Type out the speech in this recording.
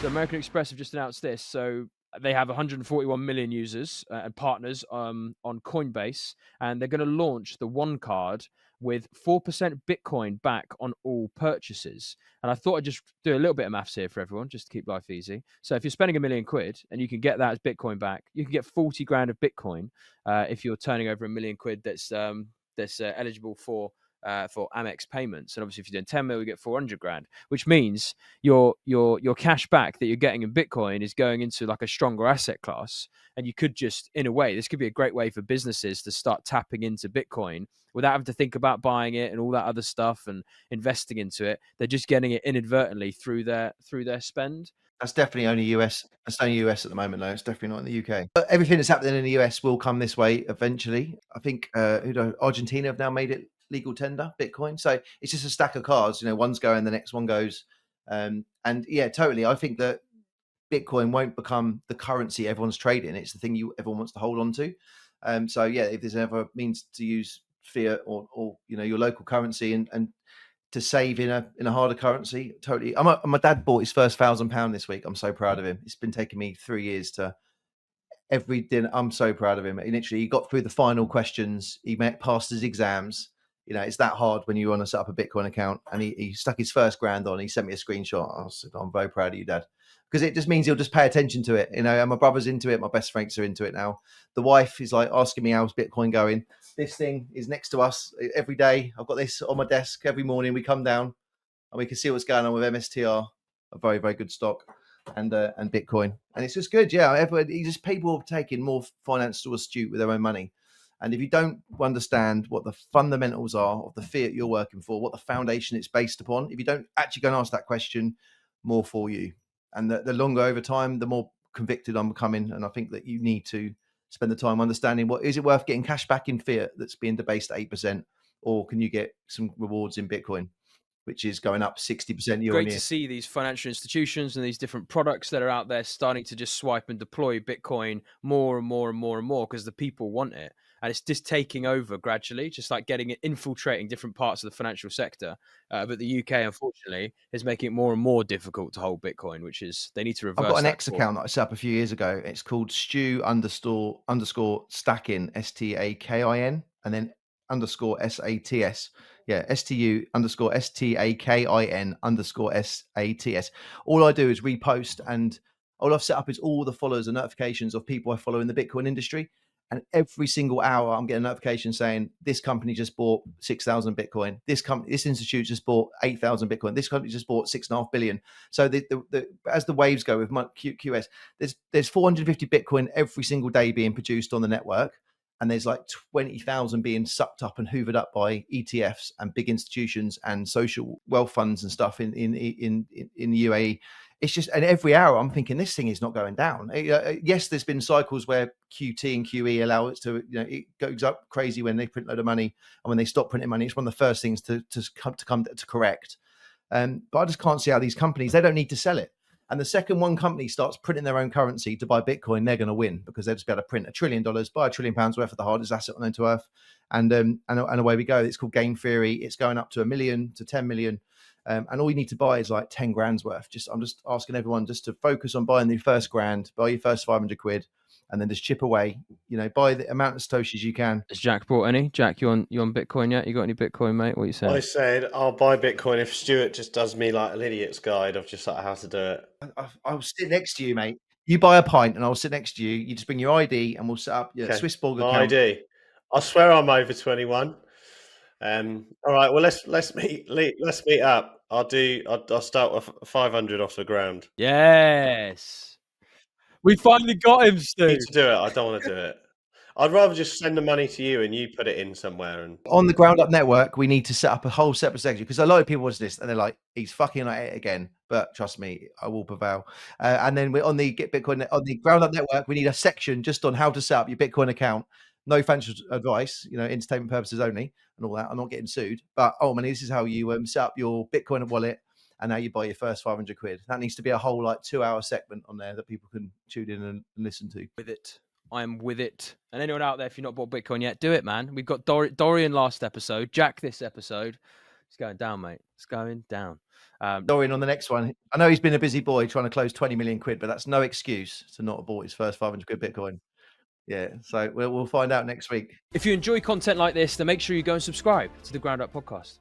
So American Express have just announced this. So they have 141 million users and partners on Coinbase, and they're going to launch the One Card with 4% Bitcoin back on all purchases. And I thought I'd just do a little bit of maths here for everyone, just to keep life easy. So if you're spending £1 million and you can get that as Bitcoin back, you can get 40 grand of Bitcoin if you're turning over £1 million that's eligible for Amex payments. And obviously, if you're doing 10 mil, you get 400 grand, which means your cash back that you're getting in Bitcoin is going into like a stronger asset class. And you could just, in a way, this could be a great way for businesses to start tapping into Bitcoin without having to think about buying it and all that other stuff and investing into it. They're just getting it inadvertently through their spend. That's definitely only US. That's only US at the moment, though. It's definitely not in the UK. But everything that's happening in the US will come this way eventually. I think Argentina have now made it legal tender Bitcoin. So it's just a stack of cards. One's going, the next one goes. And yeah, totally. I think that Bitcoin won't become the currency everyone's trading. It's the thing everyone wants to hold on to. So yeah, if there's ever means to use fiat or your local currency and to save in a harder currency, totally. My dad bought his first £1,000 this week. I'm so proud of him. It's been taking me 3 years to every dinner. I'm so proud of him. He got through the final questions. He passed his exams. It's that hard when you want to set up a Bitcoin account. And he stuck his first grand on. He sent me a screenshot. I said, I'm very proud of you, Dad. Because it just means he'll just pay attention to it. And my brother's into it. My best friends are into it now. The wife is like asking me, how's Bitcoin going? This thing is next to us every day. I've got this on my desk every morning. We come down and we can see what's going on with MSTR, a very, very good stock, and Bitcoin. And it's just good. Yeah. People are taking more financial astute with their own money. And if you don't understand what the fundamentals are of the fiat you're working for, what the foundation it's based upon, if you don't actually go and ask that question, more for you. And the longer over time, the more convicted I'm becoming. And I think that you need to spend the time understanding is it worth getting cash back in fiat that's being debased at 8%, or can you get some rewards in Bitcoin, which is going up 60% year on year? Great to see these financial institutions and these different products that are out there starting to just swipe and deploy Bitcoin more and more and more and more because the people want it. And it's just taking over gradually, just like getting it, infiltrating different parts of the financial sector. But the UK, unfortunately, is making it more and more difficult to hold Bitcoin, which is they need to reverse. I've got an X account that I set up a few years ago. It's called Stu __ stacking, STAKIN, and then _SATS. Yeah, STU _STAKIN _SATS. All I do is repost, and all I've set up is all the followers and notifications of people I follow in the Bitcoin industry. And every single hour, I'm getting a notification saying this company just bought 6,000 Bitcoin. This institute just bought 8,000 Bitcoin. This company just bought 6.5 billion. So as the waves go with QS, there's 450 Bitcoin every single day being produced on the network, and there's like 20,000 being sucked up and hoovered up by ETFs and big institutions and social wealth funds and stuff in the UAE. It's just, and every hour I'm thinking this thing is not going down. Yes, there's been cycles where QT and QE allow it to, it goes up crazy when they print a load of money, and when they stop printing money, it's one of the first things to come to correct. But I just can't see how these companies, they don't need to sell it. And the second one company starts printing their own currency to buy Bitcoin, they're going to win, because they'll just be able to print $1 trillion, buy £1 trillion worth of the hardest asset on to earth, and away we go. It's called game theory. It's going up to 1 million to 10 million. And all you need to buy is like 10 grand's worth. I'm just asking everyone just to focus on buying the first grand, buy your first 500 quid, and then just chip away. Buy the amount of Satoshis you can. Has Jack bought any? Jack, you on Bitcoin yet? You got any Bitcoin, mate? What are you saying? I said I'll buy Bitcoin if Stuart just does me like an idiot's guide of just like how to do it. I'll sit next to you, mate. You buy a pint, and I'll sit next to you. You just bring your ID, and we'll set up your Swiss Borg account. ID. I swear I'm over 21. All right. Well, let's meet up. I'll start with 500 off the ground. Yes. We finally got him, Stu. I need to do it. I don't want to do it. I'd rather just send the money to you and you put it in somewhere. And on the Ground Up Network, we need to set up a whole separate section, because a lot of people watch this and they're like, he's fucking at it again. But trust me, I will prevail. And then we're on the Get Bitcoin, on the Ground Up Network, we need a section just on how to set up your Bitcoin account. No financial advice, entertainment purposes only, and all that. I'm not getting sued, but this is how you set up your Bitcoin wallet, and now you buy your first 500 quid. That needs to be a whole 2-hour segment on there that people can tune in and listen to. With it. I am with it. And anyone out there, if you've not bought Bitcoin yet, do it, man. We've got Dorian last episode, Jack this episode. It's going down, mate. It's going down. Dorian on the next one. I know he's been a busy boy trying to close 20 million quid, but that's no excuse to not have bought his first 500 quid Bitcoin. Yeah, so we'll find out next week. If you enjoy content like this, then make sure you go and subscribe to the Ground Up Podcast.